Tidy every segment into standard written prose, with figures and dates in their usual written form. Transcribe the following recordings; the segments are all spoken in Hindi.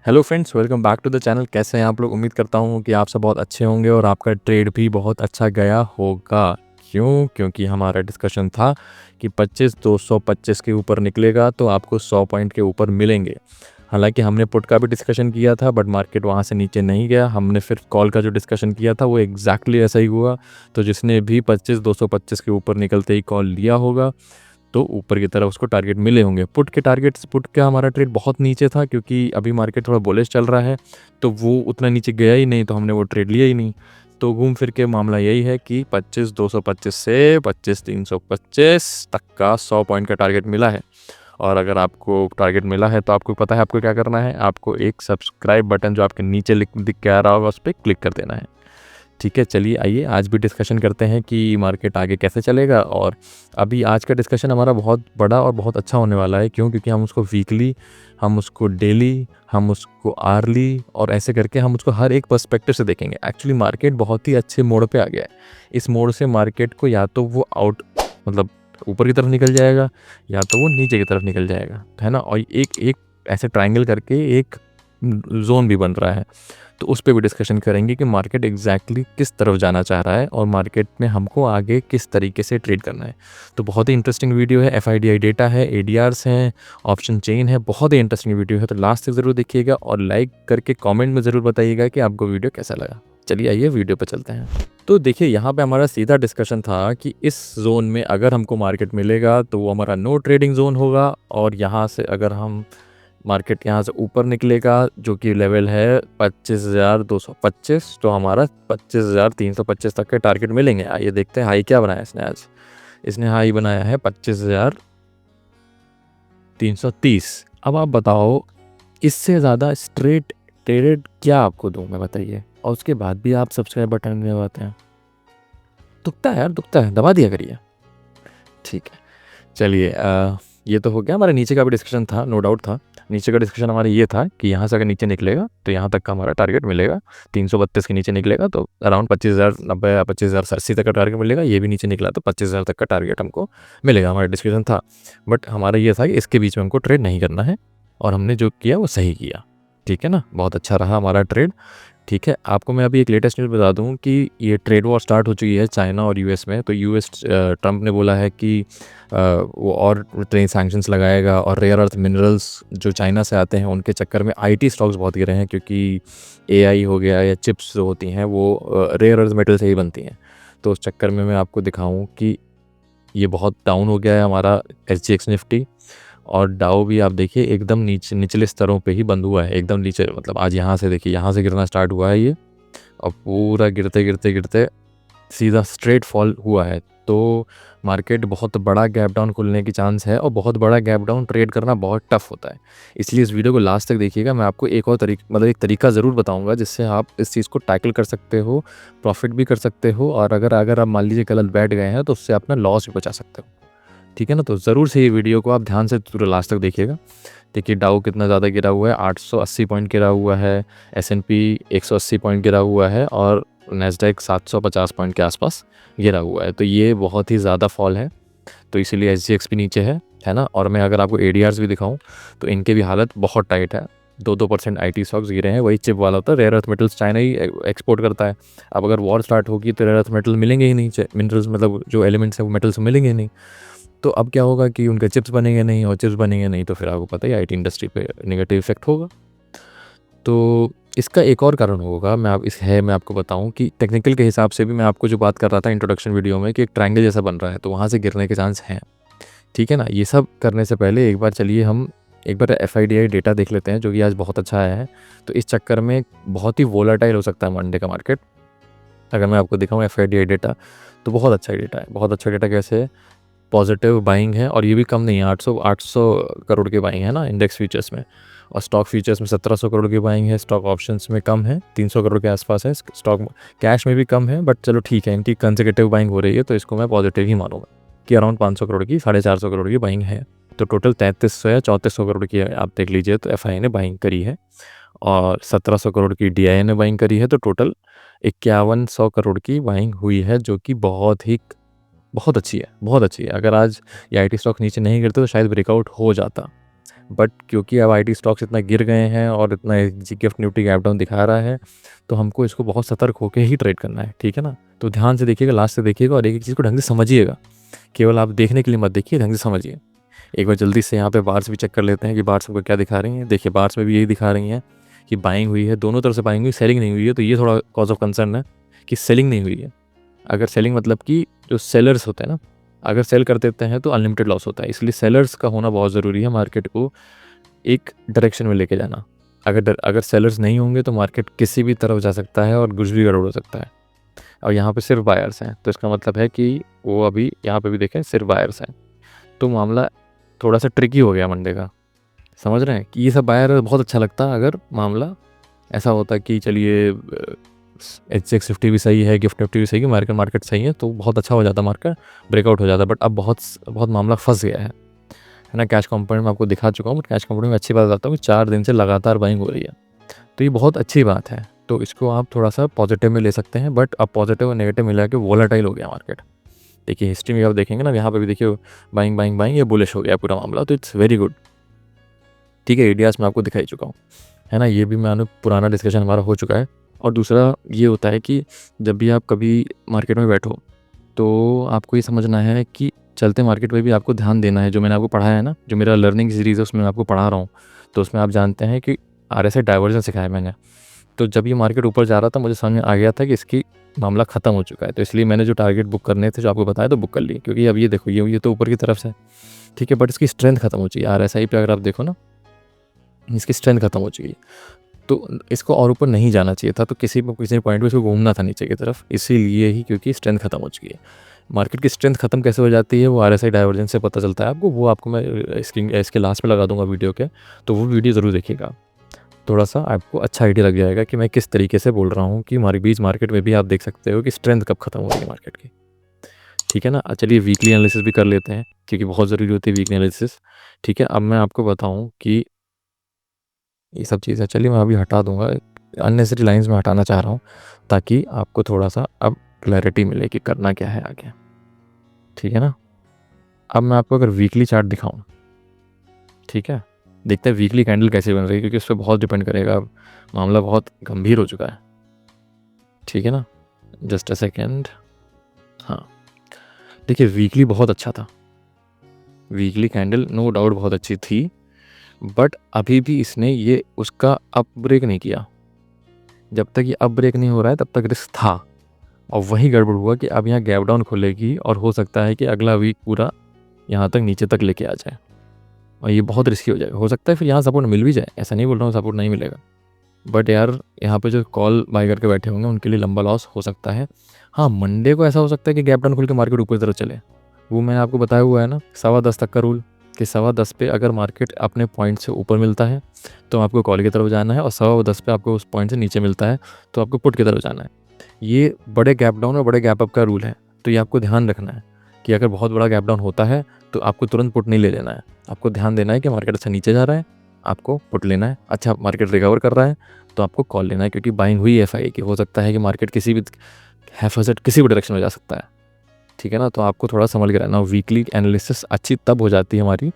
Hello friends, welcome back to the channel. कैसे हैं आप लोग? उम्मीद करता हूँ कि आप सब बहुत अच्छे होंगे और आपका ट्रेड भी बहुत अच्छा गया होगा। क्योंकि हमारा डिस्कशन था कि 25,225 के ऊपर निकलेगा तो आपको 100 पॉइंट के ऊपर मिलेंगे। हालांकि हमने पुट का भी डिस्कशन किया था बट मार्केट वहाँ से नीचे नहीं गया। हमने फिर कॉल का जो डिस्कशन किया था वो एग्जैक्टली ऐसा ही हुआ। तो जिसने भी 25,225 के ऊपर निकलते ही कॉल लिया होगा तो ऊपर की तरफ उसको टारगेट मिले होंगे। पुट का हमारा ट्रेड बहुत नीचे था क्योंकि अभी मार्केट थोड़ा बुलिश चल रहा है, तो वो उतना नीचे गया ही नहीं, तो हमने वो ट्रेड लिया ही नहीं। तो घूम फिर के मामला यही है कि 25,225 से 25,325 तक का 100 पॉइंट का टारगेट मिला है। और अगर आपको टारगेट मिला है तो आपको पता है आपको क्या करना है। आपको एक सब्सक्राइब बटन जो आपके नीचे दिख के आ रहा होगा उस पर क्लिक कर देना है। ठीक है, चलिए आइए आज भी डिस्कशन करते हैं कि मार्केट आगे कैसे चलेगा। और अभी आज का डिस्कशन हमारा बहुत बड़ा और बहुत अच्छा होने वाला है। क्योंकि हम उसको वीकली, हम उसको डेली, हम उसको आर्ली और ऐसे करके हम उसको हर एक पर्सपेक्टिव से देखेंगे। एक्चुअली मार्केट बहुत ही अच्छे मोड़ पे आ गया है। इस मोड़ से मार्केट को या तो वो मतलब ऊपर की तरफ निकल जाएगा या तो वो नीचे की तरफ निकल जाएगा, है ना। और एक एक ऐसे ट्रायंगल करके एक जोन भी बन रहा है, तो उस पर भी डिस्कशन करेंगे कि मार्केट एग्जैक्टली किस तरफ जाना चाह रहा है और मार्केट में हमको आगे किस तरीके से ट्रेड करना है। तो बहुत ही इंटरेस्टिंग वीडियो है। FIDI डेटा है, ADRs हैं, ऑप्शन चेन है। बहुत ही इंटरेस्टिंग वीडियो है, तो लास्ट तक ज़रूर देखिएगा और लाइक करके कमेंट में ज़रूर बताइएगा कि आपको वीडियो कैसा लगा। चलिए आइए वीडियो पर चलते हैं। तो देखिए, यहाँ पे हमारा सीधा डिस्कशन था कि इस जोन में अगर हमको मार्केट मिलेगा तो वो हमारा नो ट्रेडिंग जोन होगा। और यहाँ से अगर हम मार्केट यहाँ से ऊपर निकलेगा जो कि लेवल है 25,225, तो हमारा 25,325 तक के टारगेट मिलेंगे। आइए देखते हैं हाई क्या बनाया इसने आज। इसने हाई बनाया है 25,330। अब आप बताओ इससे ज़्यादा स्ट्रेट ट्रेडेड क्या आपको दूँ मैं, बताइए। और उसके बाद भी आप सब्सक्राइब बटन नहीं दबाते हैं। दुखता है यार, दुखता है, दबा दिया करिए। ठीक है, चलिए ये तो हो गया। हमारा नीचे का भी डिस्कशन था, नो डाउट था। नीचे का डिस्कशन हमारा ये था कि यहाँ से अगर नीचे निकलेगा तो यहाँ तक का हमारा टारगेट मिलेगा। 332 के नीचे निकलेगा तो अराउंड 25,090 या 25,080 तक का टारगेट मिलेगा। ये भी नीचे निकला तो 25,000 तक का टारगेट हमको मिलेगा। हमारा डिस्कशन था, बट हमारा ये था कि इसके बीच में हमको ट्रेड नहीं करना है और हमने जो किया वो सही किया। ठीक है ना, बहुत अच्छा रहा हमारा ट्रेड। ठीक है, आपको मैं अभी एक लेटेस्ट न्यूज़ बता दूं कि ये ट्रेड वॉर स्टार्ट हो चुकी है चाइना और US में। तो ट्रंप ने बोला है कि वो और ट्रेड सैंक्शंस लगाएगा और रेयर अर्थ मिनरल्स जो चाइना से आते हैं उनके चक्कर में IT स्टॉक्स बहुत गिरे हैं, क्योंकि AI हो गया या चिप्स जो होती हैं वो रेयर अर्थ मेटल से ही बनती हैं। तो उस चक्कर में मैं आपको दिखाऊँ कि ये बहुत डाउन हो गया है हमारा SGX निफ्टी। और डाउ भी आप देखिए एकदम निचले स्तरों पे ही बंद हुआ है, एकदम नीचे। मतलब आज यहाँ से देखिए, यहाँ से गिरना स्टार्ट हुआ है ये, और पूरा गिरते गिरते गिरते सीधा स्ट्रेट फॉल हुआ है। तो मार्केट बहुत बड़ा गैप डाउन खुलने की चांस है और बहुत बड़ा गैप डाउन ट्रेड करना बहुत टफ होता है। इसलिए इस वीडियो को लास्ट तक देखिएगा। मैं आपको एक और एक तरीका ज़रूर बताऊंगा जिससे आप इस चीज़ को टैकल कर सकते हो, प्रॉफिट भी कर सकते हो, और अगर आप मान लीजिए गलत बैठ गए हैं तो उससे अपना लॉस भी बचा सकते हो। ठीक है ना, तो ज़रूर से ये वीडियो को आप ध्यान से पूरा लास्ट तक देखिएगा। देखिए डाउ कितना ज़्यादा गिरा हुआ है, 880 पॉइंट गिरा हुआ है, S&P 180 पॉइंट गिरा हुआ है और नैस्डैक 750 पॉइंट के आसपास गिरा हुआ है। तो ये बहुत ही ज़्यादा फॉल है, तो इसीलिए SGX भी नीचे है ना। और मैं अगर आपको ADRs भी दिखाऊं तो इनके भी हालत बहुत टाइट है। 2% IT स्टॉक्स गिरे हैं। वही चिप वाला होता है, रेयर अर्थ मेटल्स चाइना ही एक्सपोर्ट करता है। अब अगर वॉर स्टार्ट होगी तो रेयर अर्थ मेटल मिलेंगे ही नहीं, मिनरल्स मतलब जो एलिमेंट्स हैं वो मेटल्स मिलेंगे ही नहीं। तो अब क्या होगा कि उनके चिप्स बनेंगे नहीं, और चिप्स बनेंगे नहीं तो फिर आपको पता है IT इंडस्ट्री पे नेगेटिव इफेक्ट होगा। तो इसका एक और कारण होगा, मैं आपको बताऊं कि टेक्निकल के हिसाब से भी मैं आपको जो बात कर रहा था इंट्रोडक्शन वीडियो में कि एक ट्रायंगल जैसा बन रहा है, तो वहाँ से गिरने के चांस हैं। ठीक है ना, ये सब करने से पहले एक बार चलिए हम एक बार FIDI डेटा देख लेते हैं जो कि आज बहुत अच्छा आया है। तो इस चक्कर में बहुत ही वोलाटाइल हो सकता है मंडे का मार्केट। अगर मैं आपको दिखाऊँ FIDI डेटा तो बहुत अच्छा डेटा है। बहुत अच्छा डेटा कैसे है, पॉजिटिव बाइंग है, और ये भी कम नहीं है। 800 करोड़ की बाइंग है ना इंडेक्स फ्यूचर्स में, और स्टॉक फ्यूचर्स में 1700 करोड़ की बाइंग है। स्टॉक ऑप्शंस में कम है, 300 करोड़ के आसपास है। स्टॉक कैश में भी कम है, बट चलो ठीक है, इनकी कंसेक्यूटिव बाइंग हो रही है तो इसको मैं पॉजिटिव ही मानूंगा कि अराउंड 500 करोड़ की, 450 करोड़ की बाइंग है। तो टोटल 3300 या 3400 करोड़ की आप देख लीजिए तो FI ने बाइंग करी है, और 1700 करोड़ की DI ने बाइंग करी है। तो टोटल 5100 करोड़ की बाइंग हुई है, जो कि बहुत अच्छी है, बहुत अच्छी है। अगर आज ये IT स्टॉक नीचे नहीं गिरते तो शायद ब्रेकआउट हो जाता, बट क्योंकि अब आईटी स्टॉक्स इतना गिर गए हैं और इतना गिफ्ट निफ्टी गैप डाउन दिखा रहा है, तो हमको इसको बहुत सतर्क होकर ही ट्रेड करना है, ठीक है ना। तो ध्यान से देखिएगा, लास्ट से देखिएगा और एक एक चीज़ को ढंग से समझिएगा। केवल आप देखने के लिए मत देखिए, ढंग से समझिए। एक बार जल्दी से यहाँ पे बार्स भी चेक कर लेते हैं कि बार्स हमको क्या दिखा रही हैं। देखिए बार्स में भी यही दिखा रही हैं कि बाइंग हुई है, दोनों तरफ से बाइंग हुई, सेलिंग नहीं हुई है। तो ये थोड़ा कॉज ऑफ कंसर्न है कि सेलिंग नहीं हुई है। अगर सेलिंग मतलब कि जो सेलर्स होते हैं ना, अगर सेल कर देते हैं तो अनलिमिटेड लॉस होता है। इसलिए सेलर्स का होना बहुत ज़रूरी है मार्केट को एक डायरेक्शन में लेके जाना। अगर सेलर्स नहीं होंगे तो मार्केट किसी भी तरफ जा सकता है और कुछ भी गड़बड़ हो सकता है। और यहाँ पे सिर्फ बायर्स हैं, तो इसका मतलब है कि वो अभी यहाँ पे भी देखें सिर्फ बायर्स हैं। तो मामला थोड़ा सा ट्रिकी हो गया मंडे का, समझ रहे हैं कि ये सब बायर बहुत अच्छा लगता अगर मामला ऐसा होता कि चलिए HX50 भी सही है, गिफ्ट निफ्टी भी सही है, मार्केट सही है, तो बहुत अच्छा हो जाता, मार्केट ब्रेकआउट हो जाता। बट अब बहुत मामला फंस गया है ना। कैश कंपोनेंट में आपको दिखा चुका हूँ, बट कैश कंपोनेंट में अच्छी बात बताता हूँ कि 4 दिन से लगातार बाइंग हो रही है, तो ये बहुत अच्छी बात है। तो इसको आप थोड़ा सा पॉजिटिव में ले सकते हैं। बट अब पॉजिटिव और नेगेटिव मिला के वोलेटाइल हो गया मार्केट। देखिए हिस्ट्री में आप देखेंगे ना, यहाँ पे भी देखिए बाइंग बाइंग बाइंग, ये बुलिश हो गया पूरा मामला, तो इट्स वेरी गुड। ठीक है, एडियास में आपको दिखाई चुका हूँ, है ना। ये भी मैंने पुराना डिस्कशन हमारा हो चुका है। और दूसरा ये होता है कि जब भी आप कभी मार्केट में बैठो तो आपको ये समझना है कि चलते मार्केट में भी आपको ध्यान देना है। जो मैंने आपको पढ़ाया है ना, जो मेरा लर्निंग सीरीज़ है उसमें मैं आपको पढ़ा रहा हूँ, तो उसमें आप जानते हैं कि RSI डाइवर्जन सिखाया मैंने। तो जब ये मार्केट ऊपर जा रहा था मुझे समझ में आ गया था कि इसकी मामला ख़त्म हो चुका है, तो इसलिए मैंने जो टारगेट बुक करने थे जो आपको बताया तो बुक कर लिए। क्योंकि अब ये देखो ये तो ऊपर की तरफ से, ठीक है, बट इसकी स्ट्रेंथ खत्म हो चुकी है। RSI पे अगर आप देखो ना, इसकी स्ट्रेंथ खत्म हो चुकी है, तो इसको और ऊपर नहीं जाना चाहिए था। तो किसी पॉइंट पे इसको घूमना था नीचे की तरफ, इसीलिए ही, क्योंकि स्ट्रेंथ खत्म हो चुकी है। मार्केट की स्ट्रेंथ खत्म कैसे हो जाती है वो RSI डाइवर्जेंस से पता चलता है आपको। वो आपको मैं स्क्रीन इसके लास्ट में लगा दूंगा वीडियो के, तो वो वीडियो ज़रूर देखिएगा। थोड़ा सा आपको अच्छा आइडिया लग जाएगा कि मैं किस तरीके से बोल रहा हूँ कि हमारे बीच मार्केट में भी आप देख सकते हो कि स्ट्रेंथ कब खत्म हो रही है मार्केट की, ठीक है ना। चलिए वीकली एनालिसिस भी कर लेते हैं, क्योंकि बहुत ज़रूरी होती है वीकली एनालिसिस। ठीक है, अब मैं आपको बताऊँ कि ये सब चीज़ें, चलिए मैं अभी हटा दूंगा, अननेसेसरी लाइंस में हटाना चाह रहा हूँ ताकि आपको थोड़ा सा अब क्लैरिटी मिले कि करना क्या है आगे, ठीक है ना। अब मैं आपको अगर वीकली चार्ट दिखाऊं, ठीक है, देखते हैं वीकली कैंडल कैसे बन रही है, क्योंकि उस पर बहुत डिपेंड करेगा। अब मामला बहुत गंभीर हो चुका है, ठीक है ना। जस्ट अ सेकेंड, हाँ देखिए वीकली बहुत अच्छा था, वीकली कैंडल नो डाउट बहुत अच्छी थी, बट अभी भी इसने ये उसका अप ब्रेक नहीं किया। जब तक ये अप ब्रेक नहीं हो रहा है तब तक रिस्क था, और वही गड़बड़ हुआ कि अब यहाँ गैप डाउन खुलेगी और हो सकता है कि अगला वीक पूरा यहाँ तक नीचे तक लेके आ जाए, और ये बहुत रिस्की हो जाएगा। हो सकता है फिर यहाँ सपोर्ट मिल भी जाए, ऐसा नहीं बोल रहा हूँ सपोर्ट नहीं मिलेगा, बट यार यहाँ पे जो कॉल बाय करके बैठे होंगे उनके लिए लंबा लॉस हो सकता है। हाँ मंडे को ऐसा हो सकता है कि गैप डाउन खुल के मार्केट ऊपर की तरफ चले। वो मैंने आपको बताया हुआ है ना 10:15 तक का रूल, कि 10:15 पे अगर मार्केट अपने पॉइंट से ऊपर मिलता है तो आपको कॉल की तरफ जाना है, और 10:15 पे आपको उस पॉइंट से नीचे मिलता है तो आपको पुट की तरफ जाना है। ये बड़े गैप डाउन और बड़े गैप अप का रूल है, तो ये आपको ध्यान रखना है कि अगर बहुत बड़ा गैप डाउन होता है तो आपको तुरंत पुट नहीं ले लेना है। आपको ध्यान देना है कि मार्केट अच्छा नीचे जा रहा है, आपको पुट लेना है। अच्छा मार्केट रिकवर कर रहा है तो आपको कॉल लेना है, क्योंकि बाइंग हुई है FI की, हो सकता है कि मार्केट किसी भी हैफेज़ेड किसी भी डायरेक्शन में जा सकता है, ठीक है ना। तो आपको थोड़ा संभल के रहना। वीकली एनालिसिस अच्छी तब हो जाती है हमारी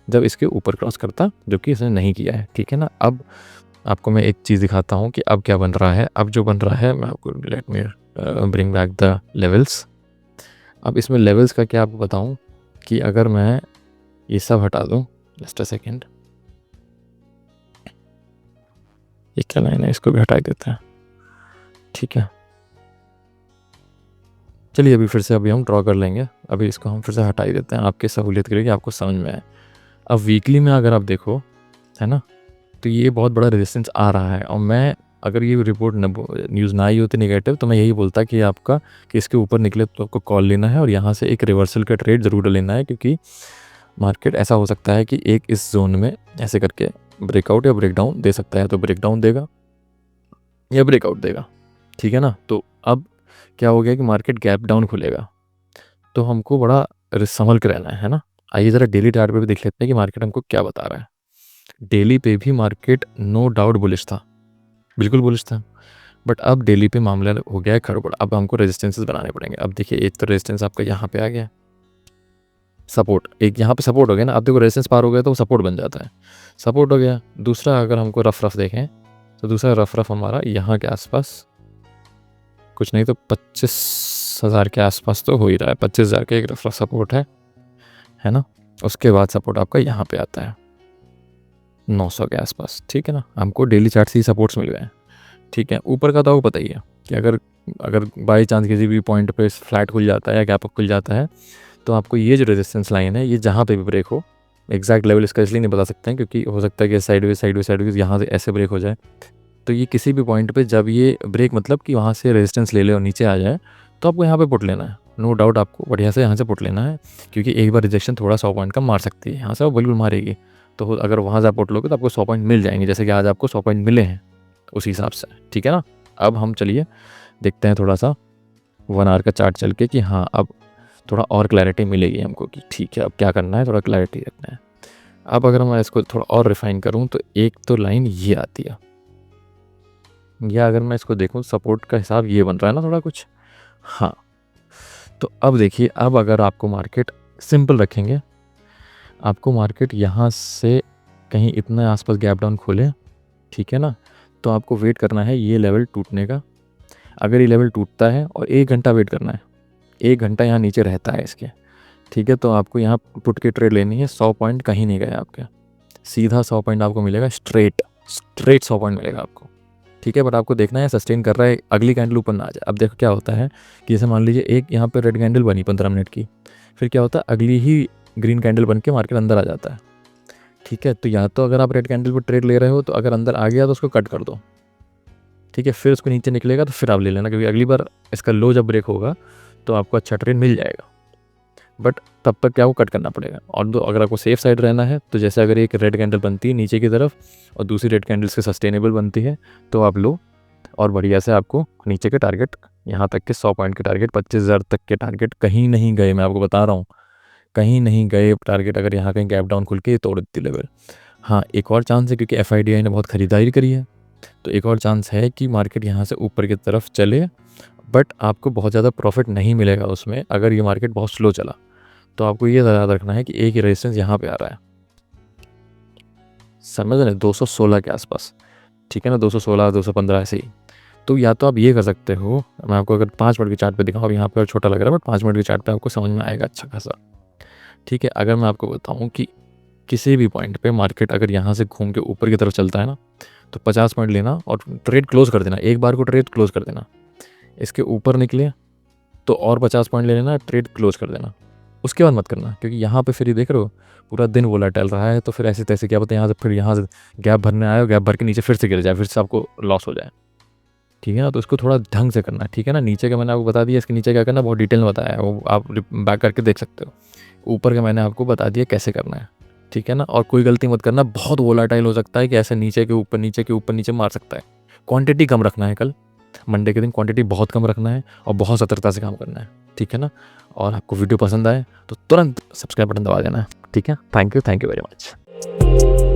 जब इसके ऊपर क्रॉस करता, जो कि इसने नहीं किया है, ठीक है ना। अब आपको मैं एक चीज़ दिखाता हूँ कि अब क्या बन रहा है। अब जो बन रहा है मैं आपको, let me bring back the levels. अब इसमें लेवल्स का क्या आपको बताऊँ कि अगर मैं ये सब हटा दूँ, जस्ट अ सेकेंड, ये क्या लाइन है, इसको भी हटा देते हैं, ठीक है। चलिए अभी फिर से अभी हम ड्रॉ कर लेंगे, अभी इसको हम फिर से हटा ही देते हैं आपके सहूलियत के लिए कि आपको समझ में आए। अब वीकली में अगर आप देखो, है ना, तो ये बहुत बड़ा रेजिस्टेंस आ रहा है, और मैं अगर ये रिपोर्ट न्यूज़ ना आई होती नेगेटिव तो मैं यही बोलता कि आपका कि इसके ऊपर निकले तो आपको कॉल लेना है और यहाँ से एक रिवर्सल का ट्रेड ज़रूर लेना है, क्योंकि मार्केट ऐसा हो सकता है कि एक इस जोन में ऐसे करके ब्रेकआउट या ब्रेकडाउन दे सकता है, तो ब्रेकडाउन देगा या ब्रेकआउट देगा, ठीक है ना। तो अब क्या हो गया कि मार्केट गैप डाउन खुलेगा, तो हमको बड़ा संभल के रहना है ना। आइए ज़रा डेली चार्ट पे भी देख लेते हैं कि मार्केट हमको क्या बता रहा है। डेली पे भी मार्केट नो डाउट बुलिश था, बिल्कुल बुलिश था, बट अब डेली पे मामला हो गया है गड़बड़। अब हमको रेजिस्टेंसेस बनाने पड़ेंगे। अब देखिए एक तो रेजिस्टेंस आपका यहाँ पे आ गया, सपोर्ट, एक यहाँ पे सपोर्ट हो गया ना, अब देखो रेजिस्टेंस पार हो गया तो वो सपोर्ट बन जाता है, सपोर्ट हो गया। दूसरा अगर हमको रफ देखें तो दूसरा रफ हमारा यहाँ के आसपास, कुछ नहीं तो 25,000 के आसपास तो हो ही रहा है, 25,000 का एक रफ सपोर्ट है ना। उसके बाद सपोर्ट आपका यहाँ पे आता है 900 के आसपास, ठीक है ना। हमको डेली चार्ट से ही सपोर्ट्स मिल गए हैं, ठीक है। ऊपर का तो आपको पता ही है कि अगर बाई चांस किसी भी पॉइंट पे फ्लैट खुल जाता है या गैप अप खुल जाता है तो आपको ये जो रेजिस्टेंस लाइन है, ये जहाँ पे भी ब्रेक हो, एग्जैक्ट लेवल इसका इसलिए नहीं बता सकते हैं क्योंकि हो सकता है कि साइडवेज यहाँ से ऐसे ब्रेक हो जाए, तो ये किसी भी पॉइंट पे जब ये ब्रेक मतलब कि वहाँ से रेजिस्टेंस ले ले और नीचे आ जाए तो आपको यहाँ पे पुट लेना है, नो डाउट आपको बढ़िया से यहाँ से पुट लेना है, क्योंकि एक बार रिजेक्शन थोड़ा 100 पॉइंट का मार सकती है, यहाँ से वो बिल्कुल मारेगी। तो अगर वहाँ से आप पुट लोगे तो आपको 100 पॉइंट मिल जाएंगे, जैसे कि आज आपको 100 पॉइंट मिले हैं उसी हिसाब से, ठीक है ना। अब हम चलिए देखते हैं थोड़ा सा 1 आवर का चार्ट चल के कि हाँ अब थोड़ा और क्लैरिटी मिलेगी हमको कि ठीक है अब क्या करना है, थोड़ा क्लैरिटी रखना है। अब अगर मैं इसको थोड़ा और रिफाइन करूँ तो एक तो लाइन ये आती है, या अगर मैं इसको देखूँ सपोर्ट का हिसाब ये बन रहा है ना थोड़ा कुछ, हाँ। तो अब देखिए, अब अगर आपको मार्केट सिंपल रखेंगे, आपको मार्केट यहाँ से कहीं इतने आसपास गैप डाउन खोले, ठीक है ना, तो आपको वेट करना है ये लेवल टूटने का। अगर ये लेवल टूटता है और 1 घंटा वेट करना है, 1 घंटा यहाँ नीचे रहता है इसके, ठीक है, तो आपको यहाँ पुट के ट्रेड लेनी है। 100 पॉइंट कहीं नहीं गए आपके, सीधा 100 पॉइंट आपको मिलेगा, स्ट्रेट 100 पॉइंट मिलेगा आपको, ठीक है। बट आपको देखना है सस्टेन कर रहा है, अगली कैंडल ऊपर ना आ जाए। अब देखो क्या होता है कि जैसे मान लीजिए एक यहाँ पे रेड कैंडल बनी 15 मिनट की, फिर क्या होता है अगली ही ग्रीन कैंडल बन के मार्केट अंदर आ जाता है, ठीक है। तो या तो अगर आप रेड कैंडल पर ट्रेड ले रहे हो तो अगर अंदर आ गया तो उसको कट कर दो, ठीक है, फिर उसको नीचे निकलेगा तो फिर आप ले लेना, क्योंकि अगली बार इसका लो जब ब्रेक होगा तो आपको अच्छा ट्रेड मिल जाएगा। बट तब तक क्या वो कट करना पड़ेगा। और तो अगर आपको सेफ साइड रहना है तो जैसे अगर एक रेड कैंडल बनती है नीचे की तरफ और दूसरी रेड कैंडल से सस्टेनेबल बनती है तो आप लो, और बढ़िया से आपको नीचे के टारगेट यहाँ तक के 100 पॉइंट के टारगेट, 25,000 तक के टारगेट कहीं नहीं गए, मैं आपको बता रहा हूँ कहीं नहीं गए टारगेट। अगर यहाँ कहीं गैप डाउन खुल के तोड़ देती लेवल, हाँ एक और चांस है क्योंकि FIDI ने बहुत खरीदारी करी है, तो एक और चांस है कि मार्केट यहाँ से ऊपर की तरफ चले, बट आपको बहुत ज़्यादा प्रॉफिट नहीं मिलेगा उसमें अगर ये मार्केट बहुत स्लो चला। तो आपको ये याद रखना है कि एक ही रेजिस्टेंस यहाँ पे आ रहा है, समझ रहे, 216 के आसपास, ठीक है ना, 216 215 ऐसे ही। तो या तो आप ये कर सकते हो, मैं आपको अगर 5 मिनट के चार्ट पे दिखाऊँ, अब यहाँ पे छोटा लग रहा है बट 5 मिनट के चार्ट पे आपको समझ में आएगा अच्छा खासा, ठीक है। अगर मैं आपको बताऊँ कि किसी भी पॉइंट पे मार्केट अगर यहाँ से घूम के ऊपर की तरफ चलता है ना तो 50 पॉइंट लेना और ट्रेड क्लोज कर देना, एक बार को ट्रेड क्लोज कर देना। इसके ऊपर निकले तो और 50 पॉइंट ले लेना, ट्रेड क्लोज कर देना, उसके बाद मत करना, क्योंकि यहाँ पे फिर ये देख रहे हो पूरा दिन वोलेटाइल रहा है, तो फिर ऐसे तैसे क्या पता यहाँ से फिर यहाँ से गैप भरने आए, गैप भर के नीचे फिर से गिर जाए, फिर से आपको लॉस हो जाए, ठीक है ना। तो इसको थोड़ा ढंग से करना है, ठीक है ना। नीचे का मैंने आपको बता दिया, इसके नीचे क्या करना बहुत डिटेल में बताया है, वो आप बैक करके देख सकते हो। ऊपर का मैंने आपको बता दिया कैसे करना है, ठीक है ना। और कोई गलती मत करना, बहुत वोलेटाइल हो सकता है कि ऐसे नीचे के ऊपर नीचे के ऊपर नीचे मार सकता है। क्वांटिटी कम रखना है, कल मंडे के दिन क्वांटिटी बहुत कम रखना है और बहुत सतर्कता से काम करना है, ठीक है ना। और आपको वीडियो पसंद आए तो तुरंत सब्सक्राइब बटन दबा देना है, ठीक है। Thank you very much.